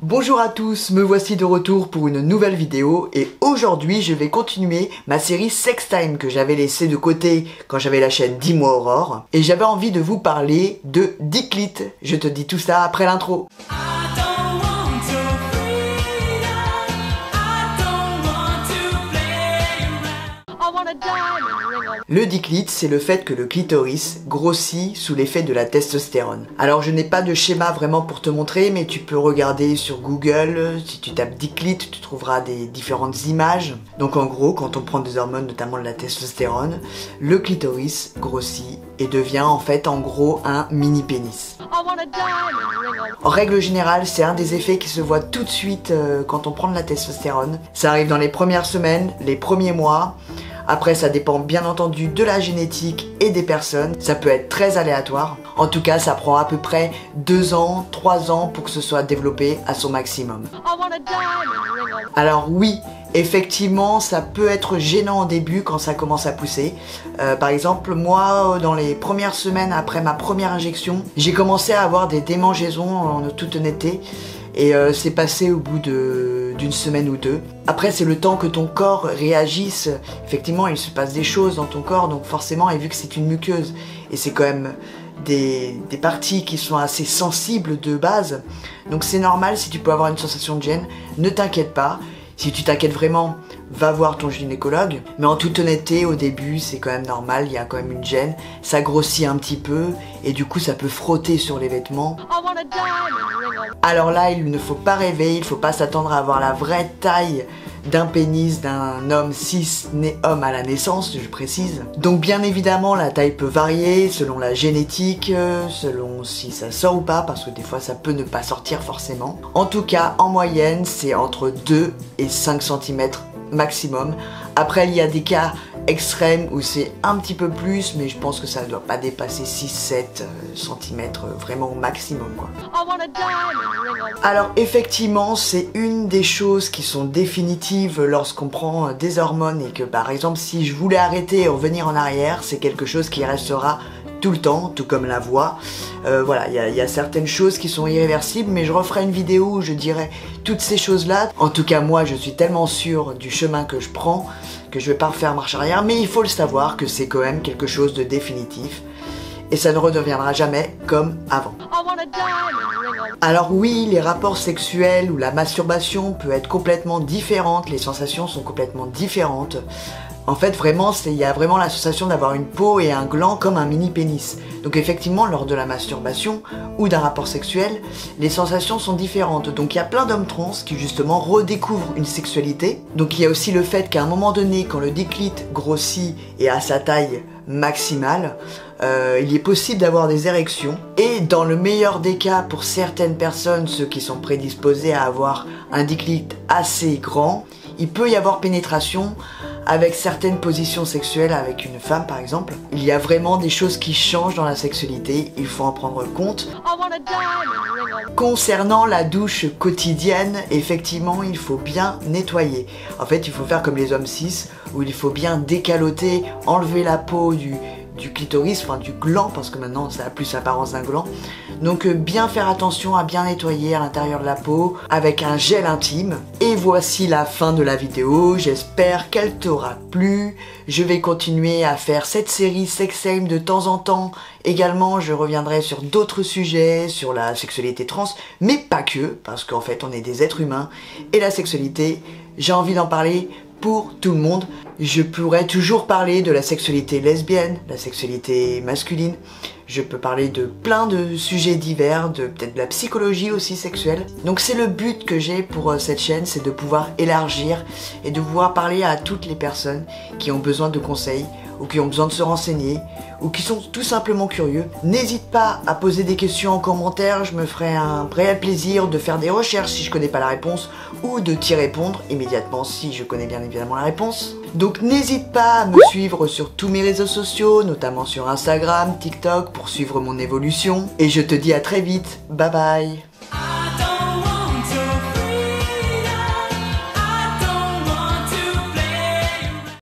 Bonjour à tous, me voici de retour pour une nouvelle vidéo et aujourd'hui je vais continuer ma série Sextime que j'avais laissée de côté quand j'avais la chaîne Dis-moi Aurore et j'avais envie de vous parler de Dicklit. Je te dis tout ça après l'intro. Le Dicklit, c'est le fait que le clitoris grossit sous l'effet de la testostérone. Alors je n'ai pas de schéma vraiment pour te montrer, mais tu peux regarder sur Google, si tu tapes Dicklit, tu trouveras des différentes images. Donc en gros, quand on prend des hormones, notamment de la testostérone, le clitoris grossit et devient en fait en gros un mini pénis. En règle générale, c'est un des effets qui se voit tout de suite quand on prend de la testostérone. Ça arrive dans les premières semaines, les premiers mois. Après, ça dépend bien entendu de la génétique et des personnes. Ça peut être très aléatoire. En tout cas, ça prend à peu près 2 ans, 3 ans pour que ce soit développé à son maximum. Alors oui, effectivement, ça peut être gênant au début quand ça commence à pousser. Par exemple, moi, dans les premières semaines après ma première injection, j'ai commencé à avoir des démangeaisons en toute honnêteté. Et c'est passé au bout d'une semaine ou deux. Après, c'est le temps que ton corps réagisse. Effectivement, il se passe des choses dans ton corps, donc forcément, et vu que c'est une muqueuse, et c'est quand même des parties qui sont assez sensibles de base, donc c'est normal si tu peux avoir une sensation de gêne. Ne t'inquiète pas. Si tu t'inquiètes vraiment, va voir ton gynécologue. Mais en toute honnêteté, au début, c'est quand même normal, il y a quand même une gêne. Ça grossit un petit peu et du coup, ça peut frotter sur les vêtements. Alors là, il ne faut pas rêver, il ne faut pas s'attendre à avoir la vraie taille d'un pénis d'un homme cis né homme à la naissance, je précise. Donc bien évidemment, la taille peut varier selon la génétique, selon si ça sort ou pas, parce que des fois ça peut ne pas sortir forcément. En tout cas, en moyenne, c'est entre 2 et 5 cm maximum. Après, il y a des cas extrêmes où c'est un petit peu plus, mais je pense que ça ne doit pas dépasser 6-7 cm vraiment au maximum, quoi. Alors effectivement, c'est une des choses qui sont définitives lorsqu'on prend des hormones et que par exemple si je voulais arrêter et revenir en arrière, c'est quelque chose qui restera tout le temps, tout comme la voix. Voilà, il y a certaines choses qui sont irréversibles, mais je referai une vidéo où je dirai toutes ces choses-là. En tout cas, moi, je suis tellement sûr du chemin que je prends que je vais pas refaire marche arrière, mais il faut le savoir que c'est quand même quelque chose de définitif et ça ne redeviendra jamais comme avant. Alors oui, les rapports sexuels ou la masturbation peut être complètement différente, les sensations sont complètement différentes. En fait, vraiment, il y a vraiment la sensation d'avoir une peau et un gland comme un mini pénis. Donc effectivement, lors de la masturbation ou d'un rapport sexuel, les sensations sont différentes. Donc il y a plein d'hommes trans qui justement redécouvrent une sexualité. Donc il y a aussi le fait qu'à un moment donné, quand le Dicklit grossit et a sa taille maximale, il est possible d'avoir des érections. Et dans le meilleur des cas, pour certaines personnes, ceux qui sont prédisposés à avoir un Dicklit assez grand, il peut y avoir pénétration avec certaines positions sexuelles avec une femme par exemple. Il y a vraiment des choses qui changent dans la sexualité, il faut en prendre compte. Concernant la douche quotidienne, effectivement il faut bien nettoyer. En fait il faut faire comme les hommes cis, où il faut bien décaloter, enlever la peau du clitoris, enfin du gland, parce que maintenant ça a plus l'apparence d'un gland. Donc bien faire attention à bien nettoyer à l'intérieur de la peau avec un gel intime. Et voici la fin de la vidéo, j'espère qu'elle t'aura plu. Je vais continuer à faire cette série Sextime de temps en temps. Également, je reviendrai sur d'autres sujets, sur la sexualité trans, mais pas que, parce qu'en fait on est des êtres humains. Et la sexualité, j'ai envie d'en parler pour tout le monde. Je pourrais toujours parler de la sexualité lesbienne, la sexualité masculine. Je peux parler de plein de sujets divers, peut-être de la psychologie aussi sexuelle. Donc c'est le but que j'ai pour cette chaîne, c'est de pouvoir élargir et de pouvoir parler à toutes les personnes qui ont besoin de conseils ou qui ont besoin de se renseigner ou qui sont tout simplement curieux. N'hésite pas à poser des questions en commentaire, je me ferai un réel plaisir de faire des recherches si je connais pas la réponse ou de t'y répondre immédiatement si je connais bien évidemment la réponse. Donc n'hésite pas à me suivre sur tous mes réseaux sociaux, notamment sur Instagram, TikTok, pour suivre mon évolution. Et je te dis à très vite, bye bye.